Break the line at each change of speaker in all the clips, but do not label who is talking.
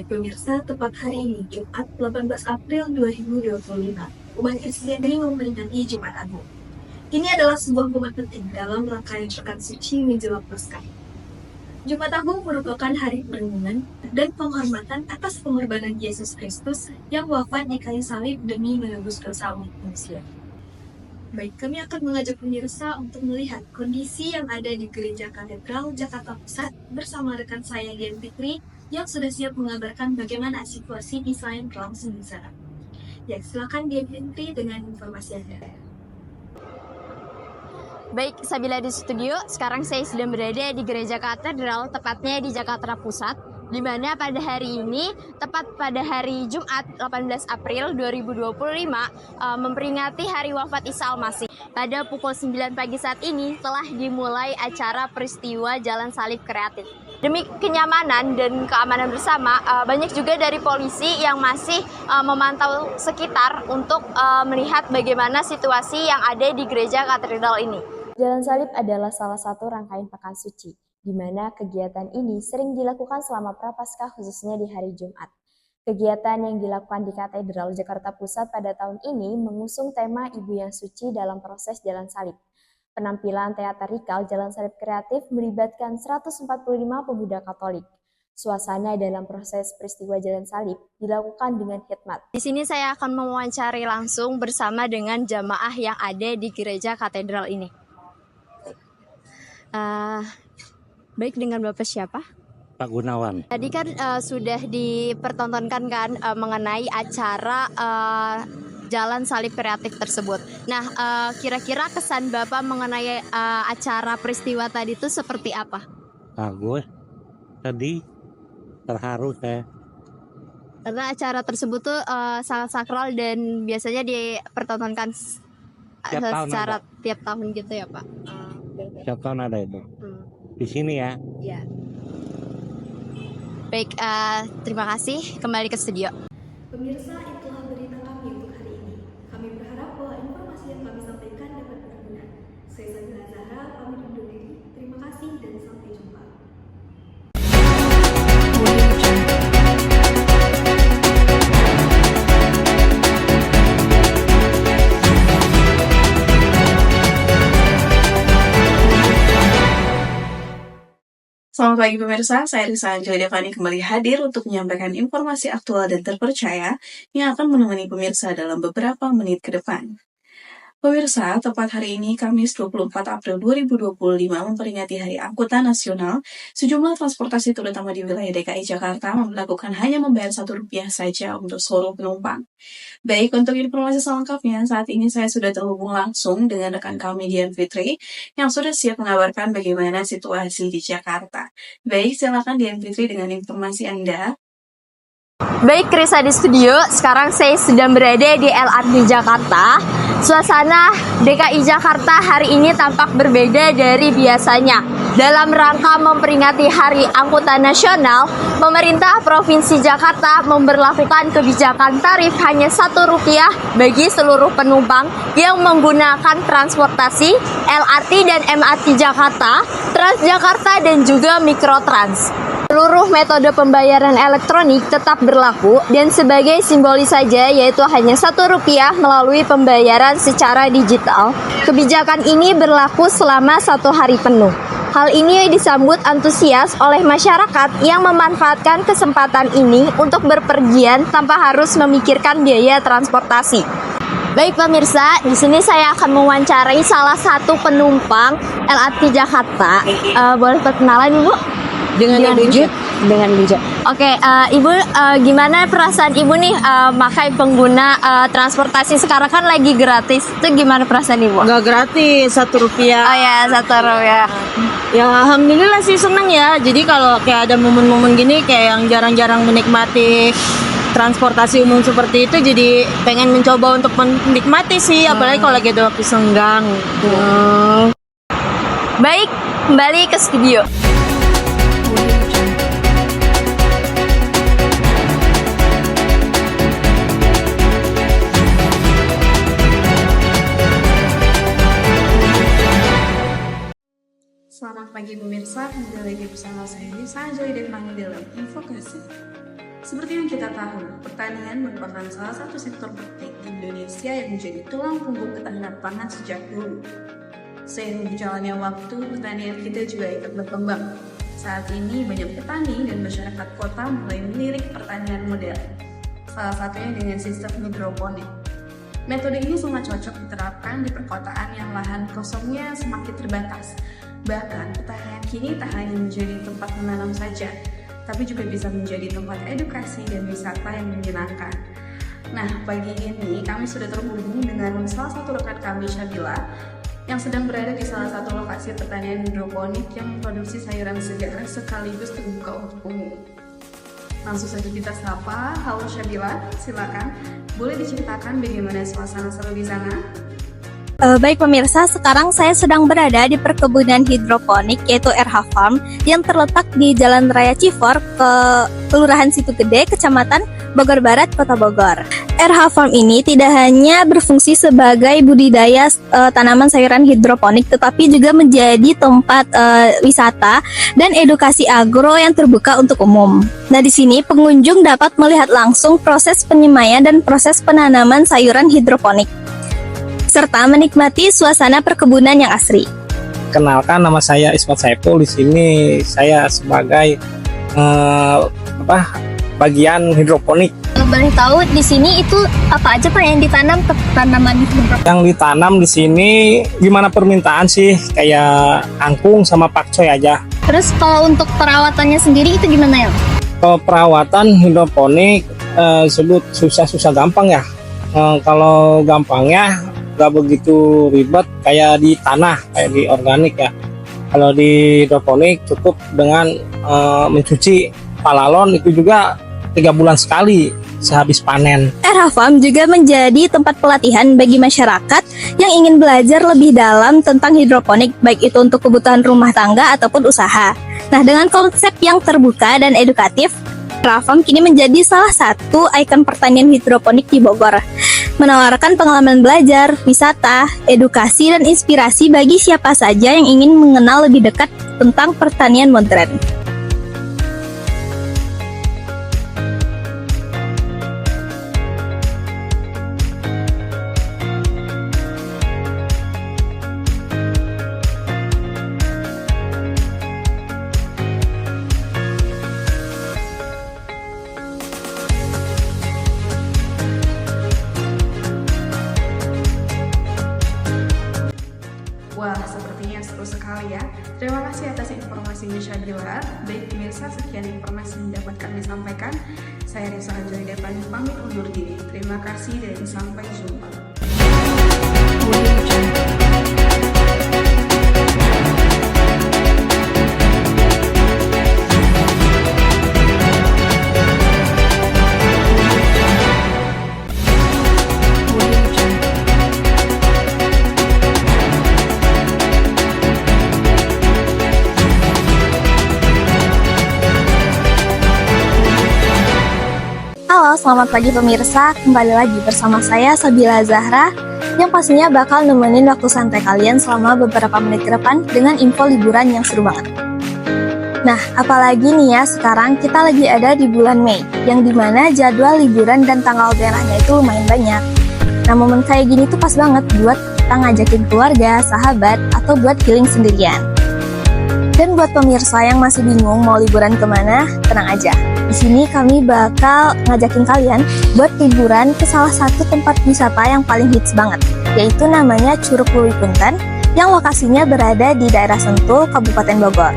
Baik pemirsa, tepat hari ini, Jumat 18 April 2025, umat Kristen memperingati Jumat Agung. Ini adalah sebuah momen penting dalam rangkaian pekan suci menjelang Paskah. Jumat Agung merupakan hari perenungan dan penghormatan atas pengorbanan Yesus Kristus yang wafat di kayu salib demi menebus dosa umat manusia. Baik, kami akan mengajak pemirsa untuk melihat kondisi yang ada di Gereja Katedral Jakarta Pusat bersama rekan saya Dian Fitri yang sudah siap mengabarkan bagaimana situasi misa yang berlangsung di sana. Ya, silakan Dian Fitri dengan informasi Anda.
Baik, Sabila di studio. Sekarang saya sedang berada di Gereja Katedral, tepatnya di Jakarta Pusat, di mana pada hari ini, tepat pada hari Jumat 18 April 2025, memperingati hari wafat Isa Al-Masih. Pada pukul 9 pagi saat ini telah dimulai acara peristiwa Jalan Salib Kreatif. Demi kenyamanan dan keamanan bersama, banyak juga dari polisi yang masih memantau sekitar untuk melihat bagaimana situasi yang ada di Gereja Katedral ini. Jalan Salib adalah salah satu rangkaian pekan suci, di mana kegiatan ini sering dilakukan selama Prapaskah khususnya di hari Jumat. Kegiatan yang dilakukan di Katedral Jakarta Pusat pada tahun ini mengusung tema Ibu yang Suci dalam proses Jalan Salib. Penampilan teatrikal Jalan Salib Kreatif melibatkan 145 pemuda Katolik. Suasana dalam proses peristiwa Jalan Salib dilakukan dengan hikmat. Di sini saya akan mewawancari langsung bersama dengan jamaah yang ada di Gereja Katedral ini. Baik, dengan Bapak siapa?
Pak Gunawan.
Tadi kan sudah dipertontonkan kan mengenai acara Jalan Salib Kreatif tersebut. Nah, kira-kira kesan Bapak mengenai acara peristiwa tadi itu seperti apa?
Gue tadi terharu saya.
Karena acara tersebut tuh sangat sakral dan biasanya dipertontonkan secara tiap tahun gitu ya, Pak?
Tiap tahun ada itu. Di sini ya.
Ya. Baik, terima kasih. Kembali ke studio.
Pemirsa, itulah berita kami untuk hari ini. Kami berharap bahwa informasi yang kami sampaikan dapat berguna. Saya Sabila Zahra, pamit undur diri. Terima kasih dan sampai jumpa. Selamat pagi pemirsa, saya Risa Anjali Devani kembali hadir untuk menyampaikan informasi aktual dan terpercaya yang akan menemani pemirsa dalam beberapa menit ke depan. Pemirsa, tepat hari ini Kamis 24 April 2025 memperingati Hari Angkutan Nasional, sejumlah transportasi terutama di wilayah DKI Jakarta melakukan hanya membayar Rp1 saja untuk seluruh penumpang. Baik, untuk informasi selengkapnya, saat ini saya sudah terhubung langsung dengan rekan kami Dian Fitri yang sudah siap mengabarkan bagaimana situasi di Jakarta. Baik, silakan Dian Fitri dengan informasi Anda.
Baik, Risa di studio. Sekarang saya sedang berada di LRT Jakarta. Suasana DKI Jakarta hari ini tampak berbeda dari biasanya. Dalam rangka memperingati Hari Angkutan Nasional, pemerintah Provinsi Jakarta memberlakukan kebijakan tarif hanya Rp1 bagi seluruh penumpang yang menggunakan transportasi LRT dan MRT Jakarta, Transjakarta, dan juga Mikrotrans. Seluruh metode pembayaran elektronik tetap berlaku dan sebagai simbolis saja, yaitu hanya Rp1 melalui pembayaran secara digital. Kebijakan ini berlaku selama 1 hari penuh. Hal ini disambut antusias oleh masyarakat yang memanfaatkan kesempatan ini untuk berpergian tanpa harus memikirkan biaya transportasi. Baik pemirsa, di sini saya akan mewawancarai salah satu penumpang LRT Jakarta. Boleh perkenalan Ibu? Dengan Ibu. Oke, Ibu, gimana perasaan Ibu nih pakai pengguna transportasi sekarang kan lagi gratis? Itu gimana perasaan Ibu?
Nggak gratis, Rp1.
Oh ya, Rp1.
Ya alhamdulillah sih seneng ya. Jadi kalau kayak ada momen-momen gini kayak yang jarang-jarang menikmati transportasi umum seperti itu, jadi pengen mencoba untuk menikmati sih, apalagi kalau lagi ada waktu senggang.
Baik, kembali ke studio.
Selamat pagi pemirsa, kembali lagi bersama saya Risa Anjali Devani dalam Info Kasih.
Seperti yang kita tahu, pertanian merupakan salah satu sektor penting di Indonesia yang menjadi tulang punggung ketahanan pangan sejak dulu. Seiring berjalannya waktu, pertanian kita juga ikut berkembang. Saat ini banyak petani dan masyarakat kota mulai melirik pertanian modern, salah satunya dengan sistem hidroponik. Metode ini sangat cocok diterapkan di perkotaan yang lahan kosongnya semakin terbatas. Bahkan, pertanian kini tak hanya menjadi tempat menanam saja, tapi juga bisa menjadi tempat edukasi dan wisata yang menyenangkan. Nah, pagi ini kami sudah terhubung dengan salah satu rekan kami, Syabila, yang sedang berada di salah satu lokasi pertanian hidroponik yang memproduksi sayuran segar sekaligus terbuka untuk umum. Langsung saja kita sapa. Halo Syabila, silakan. Boleh diceritakan bagaimana suasana seru di sana?
Baik pemirsa, sekarang saya sedang berada di perkebunan hidroponik yaitu RH Farm yang terletak di Jalan Raya Cifor ke Kelurahan Situ Gede, Kecamatan Bogor Barat, Kota Bogor. RH Farm ini tidak hanya berfungsi sebagai budidaya tanaman sayuran hidroponik, tetapi juga menjadi tempat wisata dan edukasi agro yang terbuka untuk umum. Nah, di sini pengunjung dapat melihat langsung proses penyemaian dan proses penanaman sayuran hidroponik, serta menikmati suasana perkebunan yang asri.
Kenalkan, nama saya Ismat Saiful. Di sini saya sebagai bagian hidroponik.
Boleh tahu di sini itu apa aja Pak yang ditanam ke tanaman hidroponik?
Yang ditanam di sini gimana permintaan sih, kayak kangkung sama pakcoy aja.
Terus kalau untuk perawatannya sendiri itu gimana ya?
Kalau perawatan hidroponik sebut susah-susah gampang ya. Kalau gampangnya nggak begitu ribet kayak di tanah, kayak di organik ya. Kalau di hidroponik cukup dengan mencuci palalon, itu juga 3 bulan sekali sehabis panen.
RH Farm juga menjadi tempat pelatihan bagi masyarakat yang ingin belajar lebih dalam tentang hidroponik, baik itu untuk kebutuhan rumah tangga ataupun usaha. Nah, dengan konsep yang terbuka dan edukatif, RH Farm kini menjadi salah satu ikon pertanian hidroponik di Bogor, menawarkan pengalaman belajar, wisata, edukasi, dan inspirasi bagi siapa saja yang ingin mengenal lebih dekat tentang pertanian modern.
Wah, sepertinya seru sekali ya. Terima kasih atas informasinya Syabila. Baik pemirsa, sekian informasi yang dapat kami sampaikan. Saya Risa Anjali Depani pamit undur diri. Terima kasih dan sampai jumpa.
Halo, selamat pagi pemirsa. Kembali lagi bersama saya Sabila Zahra yang pastinya bakal nemenin waktu santai kalian selama beberapa menit ke depan dengan info liburan yang seru banget. Nah, apalagi nih ya, sekarang kita lagi ada di bulan Mei, yang dimana jadwal liburan dan tanggal merahnya itu lumayan banyak. Nah, momen kayak gini tuh pas banget buat kita ngajakin keluarga, sahabat, atau buat healing sendirian. Dan buat pemirsa yang masih bingung mau liburan kemana, tenang aja. Di sini kami bakal ngajakin kalian buat liburan ke salah satu tempat wisata yang paling hits banget, yaitu namanya Curug Lewi Punten, yang lokasinya berada di daerah Sentul, Kabupaten Bogor.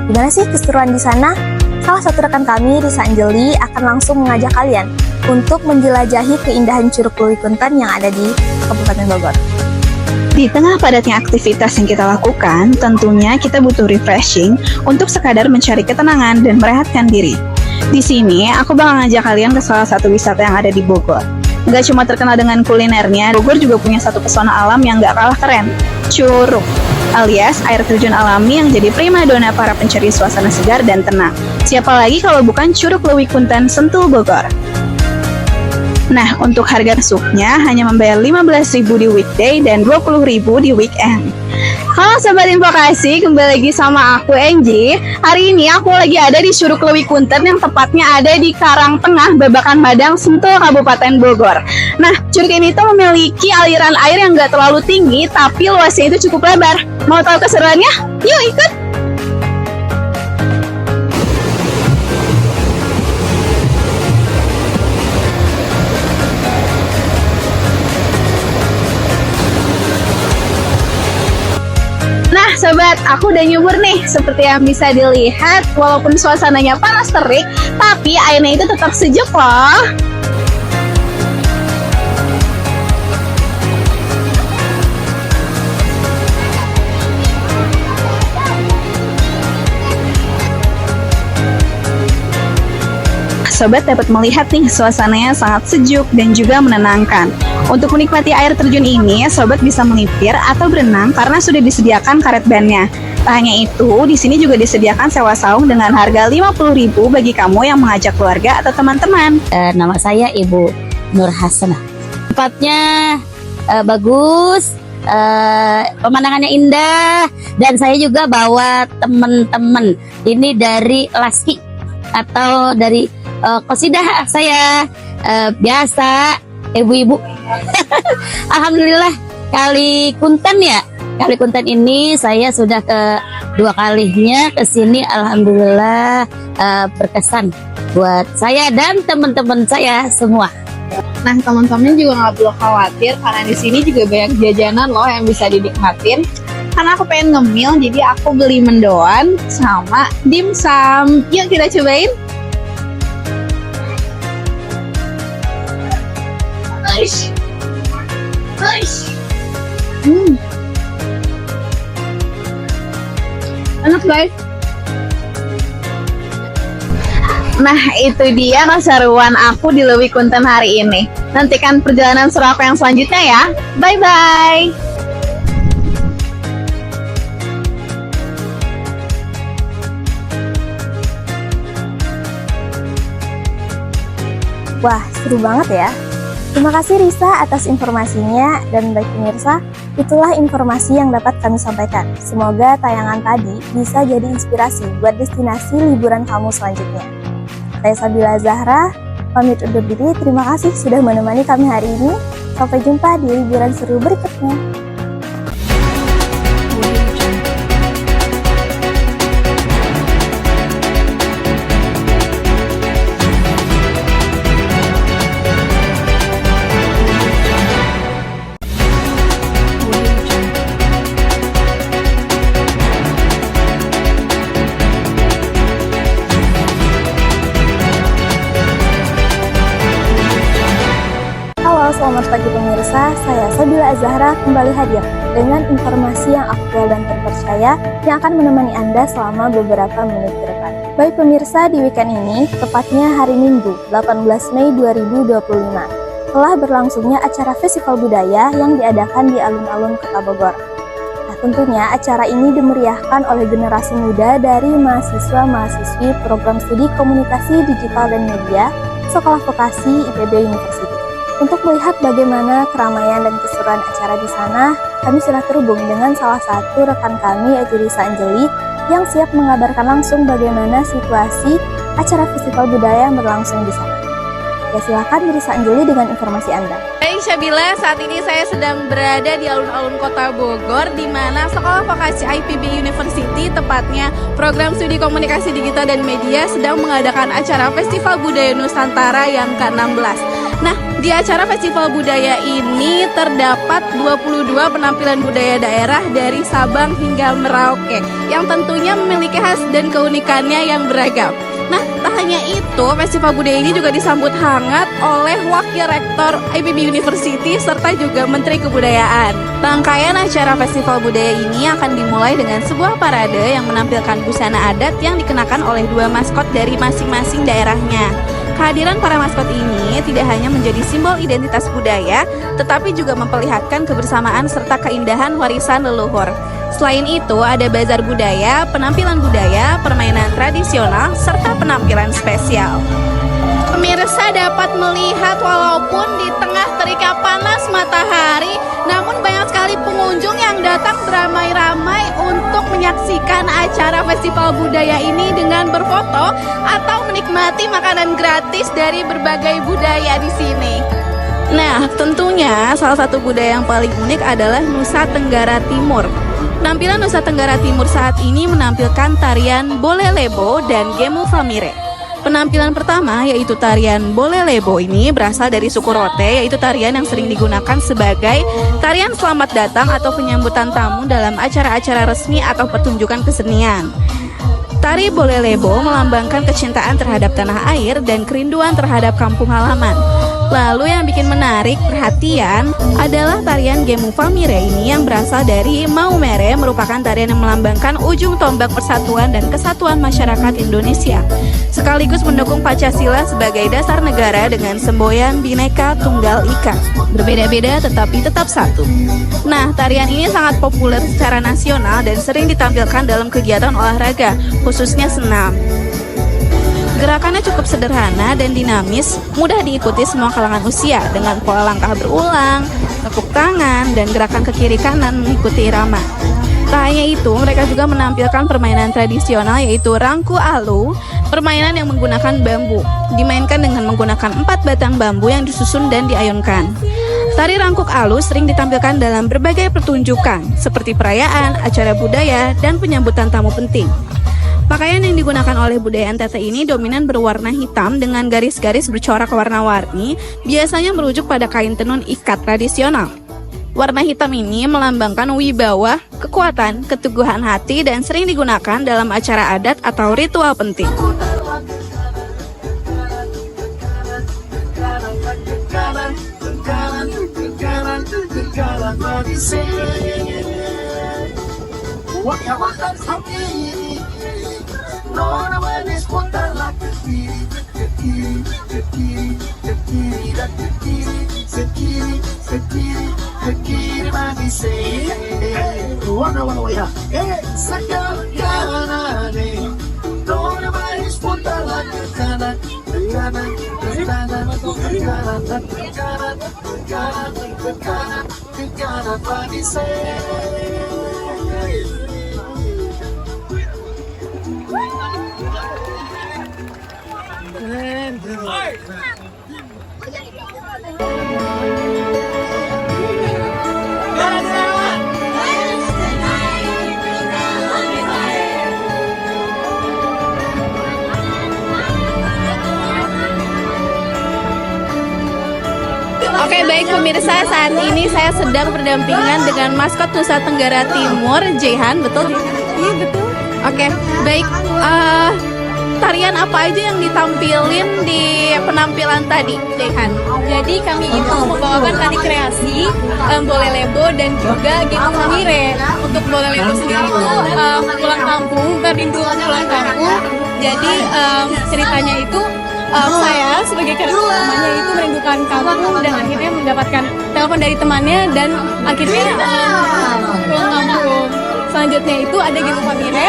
Gimana sih keseruan di sana? Salah satu rekan kami, Risa Anjali, akan langsung mengajak kalian untuk menjelajahi keindahan Curug Lewi Punten yang ada di Kabupaten Bogor.
Di tengah padatnya aktivitas yang kita lakukan, tentunya kita butuh refreshing untuk sekadar mencari ketenangan dan merehatkan diri. Di sini, aku bakal ngajak kalian ke salah satu wisata yang ada di Bogor. Nggak cuma terkenal dengan kulinernya, Bogor juga punya satu pesona alam yang nggak kalah keren, Curug, alias air terjun alami yang jadi primadona para pencari suasana segar dan tenang. Siapa lagi kalau bukan Curug Lewi Punten, Sentul, Bogor. Nah, untuk harga masuknya hanya membayar 15.000 di weekday dan 20.000 di weekend. Halo Sobat Invokasi, kembali lagi sama aku Angie. Hari ini aku lagi ada di Curug Lewi Kunten yang tepatnya ada di Karang Tengah, Babakan Madang, Sentul, Kabupaten Bogor. Nah, curug ini tuh memiliki aliran air yang gak terlalu tinggi, tapi luasnya itu cukup lebar. Mau tahu keseruannya? Yuk ikut! Nah sobat, aku udah nyubur nih. Seperti yang bisa dilihat, walaupun suasananya panas terik, tapi airnya itu tetap sejuk loh. Sobat dapat melihat nih, suasananya sangat sejuk dan juga menenangkan. Untuk menikmati air terjun ini, sobat bisa melipir atau berenang karena sudah disediakan karet bandnya. Tak hanya itu, di sini juga disediakan sewa saung dengan harga 50.000 bagi kamu yang mengajak keluarga atau teman-teman.
Nama saya Ibu Nur Hasanah. Tempatnya bagus, pemandangannya indah, dan saya juga bawa teman-teman. Ini dari Laski atau dari Qasidah saya biasa ibu-ibu. Alhamdulillah Kali Kunten ya. Kali Kunten ini saya sudah kedua kalinya ke sini. Alhamdulillah berkesan buat saya dan teman-teman saya semua.
Nah, teman-teman juga nggak perlu khawatir karena di sini juga banyak jajanan loh yang bisa dinikmatin. Karena aku pengen ngemil, jadi aku beli mendoan sama dimsum. Yuk kita cobain. Enak guys. Nah itu dia keseruan aku di Lewi Kunten hari ini. Nantikan perjalanan seru aku yang selanjutnya ya. Bye bye.
Wah, seru banget ya. Terima kasih Risa atas informasinya, dan baik pemirsa, itulah informasi yang dapat kami sampaikan. Semoga tayangan tadi bisa jadi inspirasi buat destinasi liburan kamu selanjutnya. Saya Sabila Zahra, pamit undur diri. Terima kasih sudah menemani kami hari ini. Sampai jumpa di liburan seru berikutnya. Selamat pagi pemirsa, saya Sabila Zahra kembali hadir dengan informasi yang aktual dan terpercaya yang akan menemani Anda selama beberapa menit ke depan. Baik pemirsa, di weekend ini, tepatnya hari Minggu, 18 Mei 2025, telah berlangsungnya acara Festival Budaya yang diadakan di alun-alun Kota Bogor. Nah, tentunya acara ini dimeriahkan oleh generasi muda dari mahasiswa-mahasiswi Program Studi Komunikasi Digital dan Media Sekolah Vokasi IPB University. Untuk melihat bagaimana keramaian dan keseruan acara di sana, kami sudah terhubung dengan salah satu rekan kami, yaitu Risa Anjeli, yang siap mengabarkan langsung bagaimana situasi acara Festival Budaya yang berlangsung di sana. Ya, silakan Risa Anjeli dengan informasi Anda.
Baik Syabila, saat ini saya sedang berada di alun-alun Kota Bogor, di mana Sekolah Vokasi IPB University, tepatnya Program Studi Komunikasi Digital dan Media, sedang mengadakan acara Festival Budaya Nusantara yang ke-16. Nah, di acara Festival Budaya ini terdapat 22 penampilan budaya daerah dari Sabang hingga Merauke yang tentunya memiliki khas dan keunikannya yang beragam. Nah, tak hanya itu, Festival Budaya ini juga disambut hangat oleh Wakil Rektor IPB University serta juga Menteri Kebudayaan. Rangkaian acara Festival Budaya ini akan dimulai dengan sebuah parade yang menampilkan busana adat yang dikenakan oleh dua maskot dari masing-masing daerahnya. Kehadiran para maskot ini tidak hanya menjadi simbol identitas budaya, tetapi juga memperlihatkan kebersamaan serta keindahan warisan leluhur. Selain itu, ada bazar budaya, penampilan budaya, permainan tradisional, serta penampilan spesial. Pemirsa dapat melihat walaupun di tengah teriknya panas matahari, namun banyak sekali pengunjung yang datang beramai-ramai untuk menyaksikan acara festival budaya ini dengan berfoto atau menikmati makanan gratis dari berbagai budaya di sini. Nah, tentunya salah satu budaya yang paling unik adalah Nusa Tenggara Timur. Penampilan Nusa Tenggara Timur saat ini menampilkan tarian Bolelebo dan Gemu Famire. Penampilan pertama yaitu tarian Bolelebo ini berasal dari suku Rote, yaitu tarian yang sering digunakan sebagai tarian selamat datang atau penyambutan tamu dalam acara-acara resmi atau pertunjukan kesenian. Tari Bolelebo melambangkan kecintaan terhadap tanah air dan kerinduan terhadap kampung halaman. Lalu yang bikin menarik perhatian adalah tarian Gemu Famire ini yang berasal dari Maumere, merupakan tarian yang melambangkan ujung tombak persatuan dan kesatuan masyarakat Indonesia, sekaligus mendukung Pancasila sebagai dasar negara dengan semboyan Bhinneka Tunggal Ika, berbeda-beda tetapi tetap satu. Nah, tarian ini sangat populer secara nasional dan sering ditampilkan dalam kegiatan olahraga, khususnya senam. Gerakannya cukup sederhana dan dinamis, mudah diikuti semua kalangan usia dengan pola langkah berulang, tepuk tangan, dan gerakan ke kiri kanan mengikuti irama. Tak hanya itu, mereka juga menampilkan permainan tradisional yaitu Rangku Alu, permainan yang menggunakan bambu. Dimainkan dengan menggunakan 4 batang bambu yang disusun dan diayunkan. Tari Rangkuk Alu sering ditampilkan dalam berbagai pertunjukan, seperti perayaan, acara budaya, dan penyambutan tamu penting. Pakaian yang digunakan oleh budaya NTT ini dominan berwarna hitam dengan garis-garis bercorak warna-warni, biasanya merujuk pada kain tenun ikat tradisional. Warna hitam ini melambangkan wibawa, kekuatan, keteguhan hati, dan sering digunakan dalam acara adat atau ritual penting. Oke, baik pemirsa, saat ini saya sedang berdampingan dengan maskot Nusa Tenggara Timur, Jehan, betul? Iya, betul. Oke, baik. Tarian apa aja yang ditampilin di penampilan tadi, Jehan? Jadi kami itu membawakan tari kreasi, Bolelebo dan juga Gemu Famire. Untuk Bolelebo sendiri itu pulang kampung, merindukan pulang kampung. Jadi ceritanya itu saya sebagai karakter utamanya itu merindukan kampung dan akhirnya mendapatkan telepon dari temannya dan akhirnya pulang kampung. Selanjutnya itu ada Gemu Famire.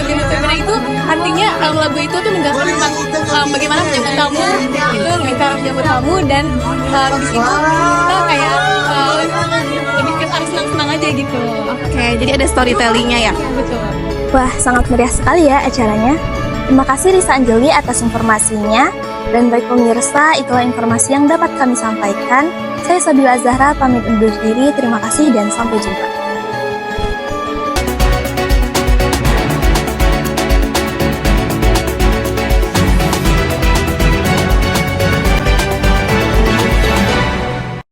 Gemu Famire itu artinya lagu itu tuh menjelaskan tentang bagaimana menyambut tamu, itu lebih cara menyambut tamu dan di situ kita kayak lebih ke arah senang-senang aja gitu.
Oke, jadi ada storytellingnya ya?
Betul.
Wah, sangat meriah sekali ya acaranya. Terima kasih Risa Anjeli atas informasinya. Dan baik pemirsa, itulah informasi yang dapat kami sampaikan. Saya Sabila Zahra pamit undur diri. Terima kasih dan sampai jumpa.